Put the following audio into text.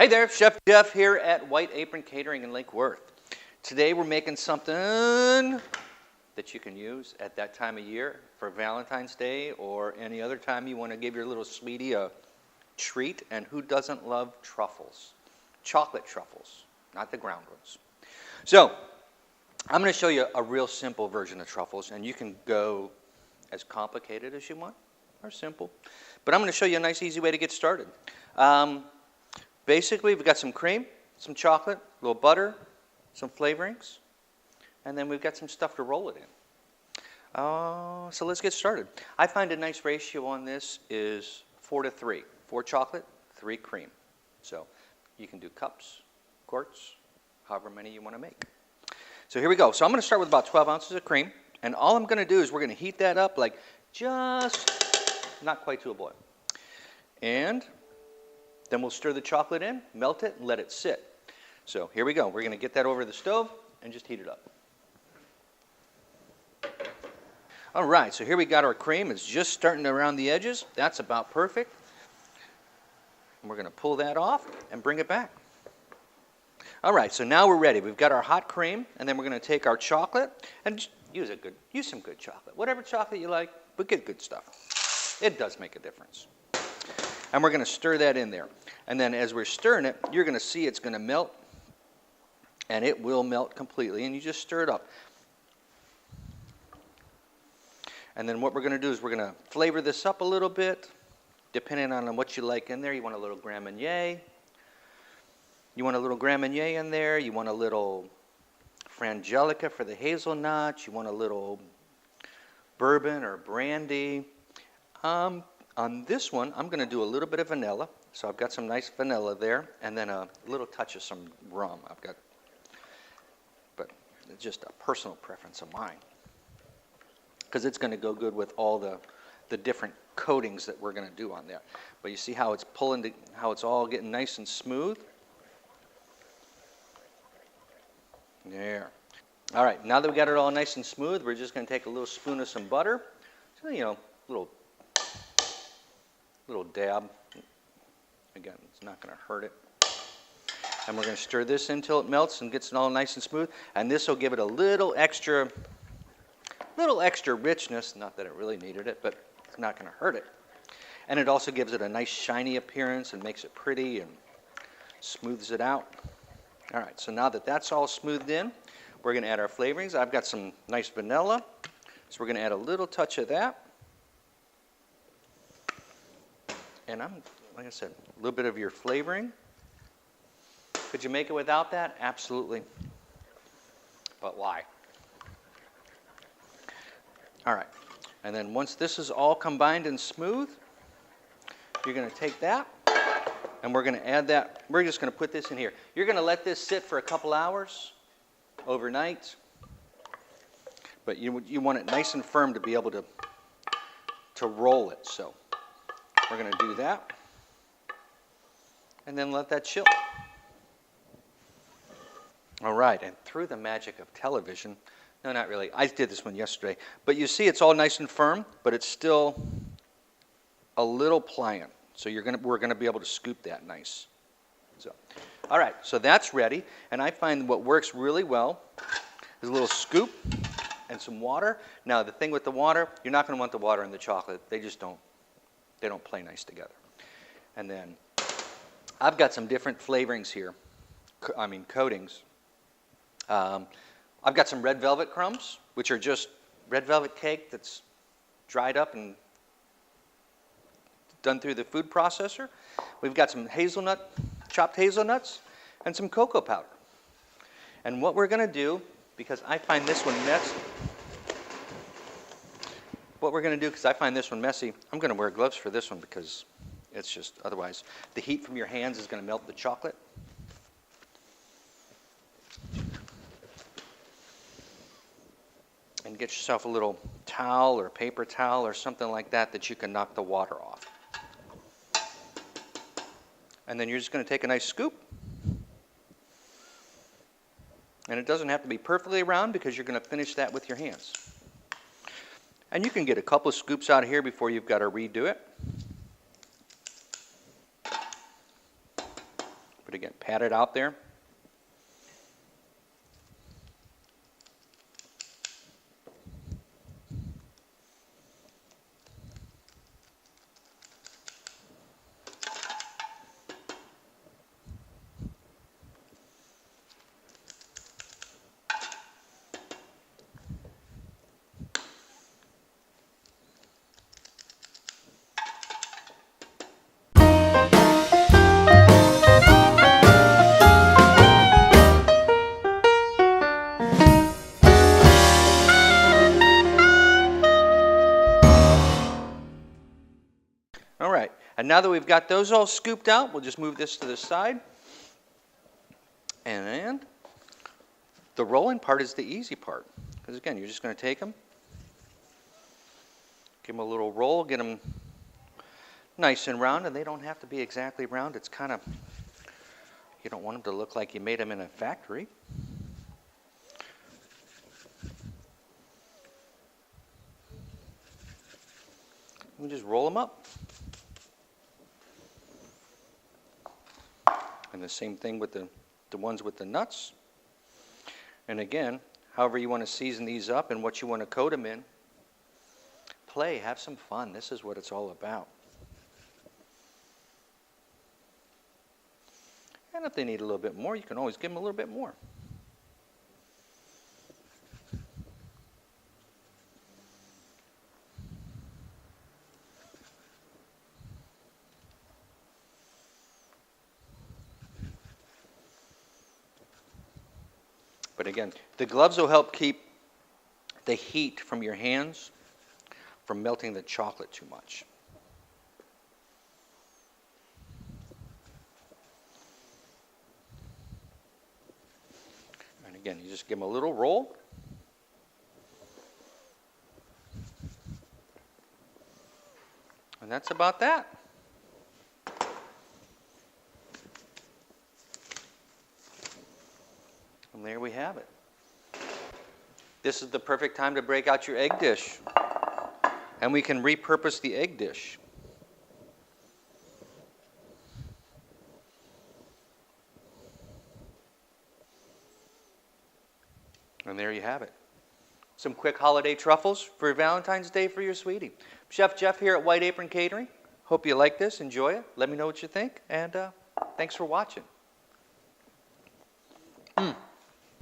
Hey there, Chef Jeff here at White Apron Catering in Lake Worth. Today we're making something that you can use at that time of year for Valentine's Day or any other time you want to give your little sweetie a treat. And who doesn't love truffles? Chocolate truffles, not the ground ones. So I'm going to show you a real simple version of truffles, and you can go as complicated as you want or simple. But I'm going to show you a nice easy way to get started. Basically, we've got some cream, some chocolate, a little butter, some flavorings, and then we've got some stuff to roll it in. So let's get started. I find a nice ratio on this is 4 to 3. 4 chocolate, 3 cream. So you can do cups, quarts, however many you want to make. So here we go. So I'm going to start with about 12 ounces of cream, and all I'm going to do is we're going to heat that up like just not quite to a boil. And then we'll stir the chocolate in, melt it, and let it sit. So here we go. We're going to get that over the stove and just heat it up. All right, so here we got our cream. It's just starting around the edges. That's about perfect. And we're going to pull that off and bring it back. All right, so now we're ready. We've got our hot cream, and then we're going to take our chocolate and just use some good chocolate. Whatever chocolate you like, but get good stuff. It does make a difference. And we're going to stir that in there. And then as we're stirring it, you're going to see it's going to melt. And it will melt completely. And you just stir it up. And then what we're going to do is we're going to flavor this up a little bit, depending on what you like in there. You want a little Grand Marnier. You want a little Grand Marnier in there. You want a little Frangelica for the hazelnuts. You want a little bourbon or brandy. On this one, I'm going to do a little bit of vanilla. So I've got some nice vanilla there, and then a little touch of some rum. But it's just a personal preference of mine, because it's going to go good with all the different coatings that we're going to do on there. But you see how it's how it's all getting nice and smooth? There. All right, now that we got it all nice and smooth, we're just going to take a little spoon of some butter. So, little dab. Again, it's not going to hurt it. And we're going to stir this until it melts and gets it all nice and smooth. And this will give it a little extra richness. Not that it really needed it, but it's not going to hurt it. And it also gives it a nice shiny appearance and makes it pretty and smooths it out. All right, so now that that's all smoothed in, we're going to add our flavorings. I've got some nice vanilla, so we're going to add a little touch of that. And like I said, a little bit of your flavoring. Could you make it without that? Absolutely. But why? All right. And then once this is all combined and smooth, you're going to take that, and we're going to add that. We're just going to put this in here. You're going to let this sit for a couple hours overnight. But you want it nice and firm to be able to roll it. So we're going to do that, and then let that chill. All right, and through the magic of television, no, not really. I did this one yesterday. But you see it's all nice and firm, but it's still a little pliant. So we're going to be able to scoop that nice. So, all right, so that's ready. And I find what works really well is a little scoop and some water. Now, the thing with the water, you're not going to want the water and the chocolate. They just don't. They don't play nice together. And then I've got some different flavorings here. Coatings. I've got some red velvet crumbs, which are just red velvet cake that's dried up and done through the food processor. We've got some chopped hazelnuts, and some cocoa powder. And what we're going to do, because I find this one messy, I'm going to wear gloves for this one because it's just, otherwise, the heat from your hands is going to melt the chocolate. And get yourself a little towel or paper towel or something like that you can knock the water off. And then you're just going to take a nice scoop. And it doesn't have to be perfectly round because you're going to finish that with your hands. And you can get a couple of scoops out of here before you've got to redo it. pat it out there. All right, and now that we've got those all scooped out, we'll just move this to the side. And the rolling part is the easy part. Because again, you're just going to take them, give them a little roll, get them nice and round, and they don't have to be exactly round. It's kind of, you don't want them to look like you made them in a factory. We just roll them up. And the same thing with the ones with the nuts. And again, however you want to season these up and what you want to coat them in, play, have some fun. This is what it's all about. And if they need a little bit more, you can always give them a little bit more. But again, the gloves will help keep the heat from your hands from melting the chocolate too much. And again, you just give them a little roll. And that's about that. And there we have it. This is the perfect time to break out your egg dish. And we can repurpose the egg dish. And there you have it. Some quick holiday truffles for Valentine's Day for your sweetie. Chef Jeff here at White Apron Catering. Hope you like this, enjoy it. Let me know what you think, and thanks for watching.